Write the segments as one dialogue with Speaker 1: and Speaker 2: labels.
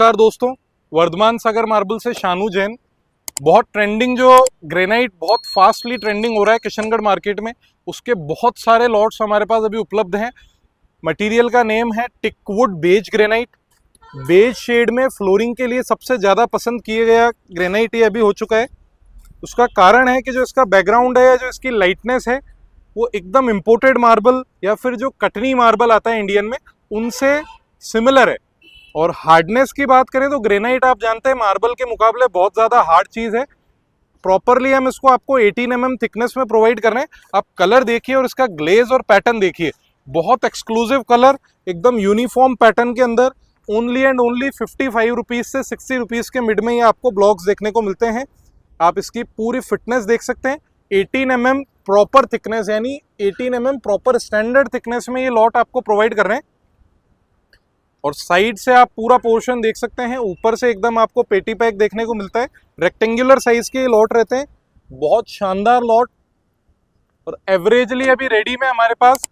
Speaker 1: नमस्कार दोस्तों, वर्धमान सागर मार्बल से शानू जैन। बहुत ट्रेंडिंग जो ग्रेनाइट बहुत फास्टली ट्रेंडिंग हो रहा है किशनगढ़ मार्केट में, उसके बहुत सारे लॉट्स हमारे पास अभी उपलब्ध हैं। मटेरियल का नेम है teakwood beige granite. Beige shade में फ्लोरिंग के लिए सबसे ज़्यादा पसंद किया गया ग्रेनाइट ये अभी हो चुका है। उसका कारण है कि जो इसका बैकग्राउंड है, जो इसकी लाइटनेस है, वो एकदम इम्पोर्टेड मार्बल या फिर जो कटनी मार्बल आता है इंडियन में, उनसे सिमिलर है। और हार्डनेस की बात करें तो ग्रेनाइट आप जानते हैं मार्बल के मुकाबले बहुत ज़्यादा हार्ड चीज़ है। प्रॉपरली हम इसको आपको 18 mm थिकनेस में प्रोवाइड कर रहे हैं। आप कलर देखिए और इसका ग्लेज और पैटर्न देखिए, बहुत एक्सक्लूसिव कलर, एकदम यूनिफॉर्म पैटर्न के अंदर। ओनली एंड ओनली 55 रुपीज़ से 60 रुपीज़ के मिड में ये आपको ब्लॉक्स देखने को मिलते हैं। आप इसकी पूरी फिटनेस देख सकते हैं। 18 mm प्रॉपर थिकनेस, यानी 18 mm प्रॉपर स्टैंडर्ड थिकनेस में ये लॉट आपको प्रोवाइड कर रहे हैं। और साइड से आप पूरा पोर्शन देख सकते हैं, ऊपर से एकदम आपको पेटी पैक देखने को मिलता है। रेक्टेंगुलर साइज के लॉट रहते हैं, बहुत शानदार लॉट। और एवरेजली अभी रेडी में हमारे पास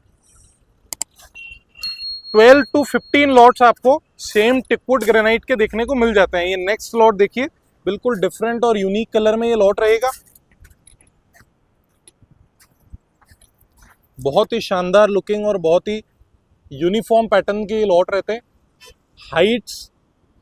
Speaker 1: 12 to 15 लॉट्स आपको सेम टिकवुड ग्रेनाइट के देखने को मिल जाते हैं। ये नेक्स्ट लॉट देखिए, बिल्कुल डिफरेंट और यूनिक कलर में ये लॉट रहेगा। बहुत ही शानदार लुकिंग और बहुत ही यूनिफॉर्म पैटर्न के ये लॉट रहते हैं। हाइट्स,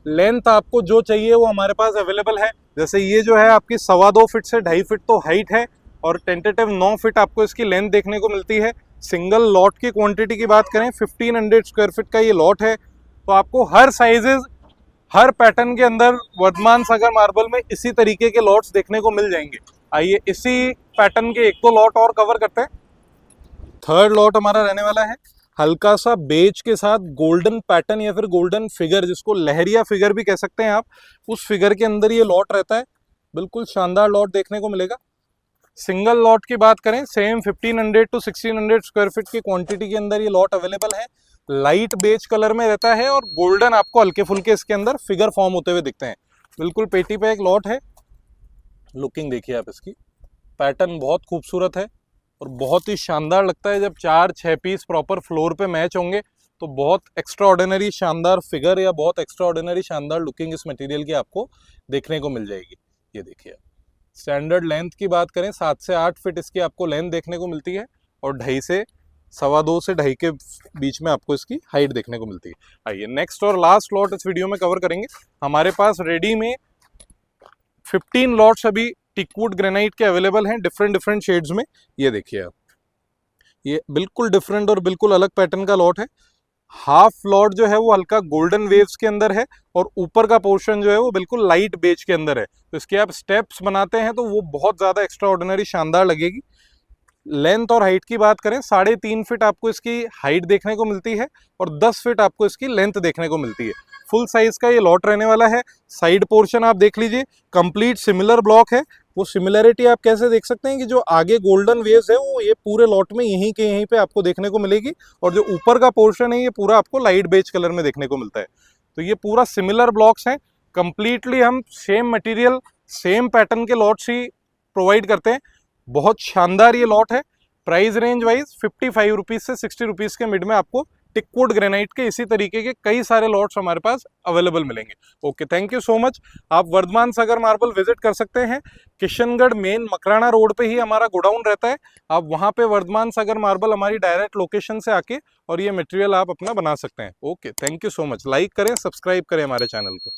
Speaker 1: लेंथ आपको जो चाहिए वो हमारे पास अवेलेबल है। जैसे ये जो है आपकी 2.25 फीट से 2.5 फीट तो हाइट है, और टेंटेटिव 9 फीट आपको इसकी लेंथ देखने को मिलती है। सिंगल लॉट की क्वांटिटी की बात करें, 1500 स्क्वायर फीट का ये लॉट है। तो आपको हर साइजेस, हर पैटर्न के अंदर वर्धमान सागर मार्बल में इसी तरीके के लॉट्स देखने को मिल जाएंगे। आइए इसी पैटर्न के एक दो लॉट और कवर करते हैं। थर्ड लॉट हमारा रहने वाला है हल्का सा बेज के साथ गोल्डन पैटर्न या फिर गोल्डन फिगर, जिसको लहरिया फिगर भी कह सकते हैं आप, उस फिगर के अंदर ये लॉट रहता है। बिल्कुल शानदार लॉट देखने को मिलेगा। सिंगल लॉट की बात करें, सेम 1500 to 1600 स्क्वायर फीट की क्वांटिटी के अंदर ये लॉट अवेलेबल है। लाइट बेज कलर में रहता है और गोल्डन आपको हल्के फुल्के इसके अंदर फिगर फॉर्म होते हुए दिखते हैं। बिल्कुल पेटी पे एक लॉट है। लुकिंग देखिए आप इसकी, पैटर्न बहुत खूबसूरत है और बहुत ही शानदार लगता है। जब 4-6 पीस प्रॉपर फ्लोर पे मैच होंगे तो बहुत एक्स्ट्रा ऑर्डिनरी शानदार फिगर या बहुत एक्स्ट्रा ऑर्डिनरी शानदार लुकिंग इस मटेरियल की आपको देखने को मिल जाएगी। ये देखिए, स्टैंडर्ड लेंथ की बात करें, 7 से 8 फीट इसकी आपको लेंथ देखने को मिलती है, और 2.5 से 2.25 से 2.5 के बीच में आपको इसकी हाइट देखने को मिलती है। आइए नेक्स्ट और लास्ट लॉट इस वीडियो में कवर करेंगे। हमारे पास रेडी में 15 लॉट्स अभी टिकवुड ग्रेनाइट के अवेलेबल हैं, डिफरेंट शेड्स में। ये देखिए आप, ये बिल्कुल डिफरेंट और बिल्कुल अलग पैटर्न का लॉट है। हाफ लॉट जो है वो हल्का गोल्डन वेव्स के अंदर है, और ऊपर का पोर्शन जो है वो बिल्कुल लाइट बेज के अंदर है। तो इसके आप स्टेप्स बनाते हैं तो वो बहुत ज़्यादा एक्स्ट्रा ऑर्डिनरी शानदार लगेगी। लेंथ और हाइट की बात करें, 3.5 फीट आपको इसकी हाइट देखने को मिलती है, और 10 फीट आपको इसकी लेंथ देखने को मिलती है। फुल साइज का ये लॉट रहने वाला है। साइड पोर्शन आप देख लीजिए, कंप्लीट सिमिलर ब्लॉक है। वो सिमिलरिटी आप कैसे देख सकते हैं कि जो आगे गोल्डन वेव्स है वो ये पूरे लॉट में यहीं के यहीं पे आपको देखने को मिलेगी, और जो ऊपर का पोर्शन है ये पूरा आपको लाइट बेज कलर में देखने को मिलता है। तो ये पूरा सिमिलर ब्लॉक्स हैं। कंप्लीटली हम सेम मटेरियल, सेम पैटर्न के लॉट्स ही प्रोवाइड करते हैं। बहुत शानदार ये लॉट है। प्राइस रेंज वाइज 55 रुपीज़ से 60 रुपीज़ के मिड में आपको टिकवुड ग्रेनाइट के इसी तरीके के कई सारे लॉट्स हमारे पास अवेलेबल मिलेंगे। Okay, thank you so much. आप वर्धमान सागर मार्बल विजिट कर सकते हैं। किशनगढ़ मेन मकराना रोड पे ही हमारा गोडाउन रहता है। आप वहाँ पे वर्धमान सागर मार्बल हमारी डायरेक्ट लोकेशन से आके और ये मटेरियल आप अपना बना सकते हैं। Okay, thank you so much. Like करें, सब्सक्राइब करें हमारे चैनल को।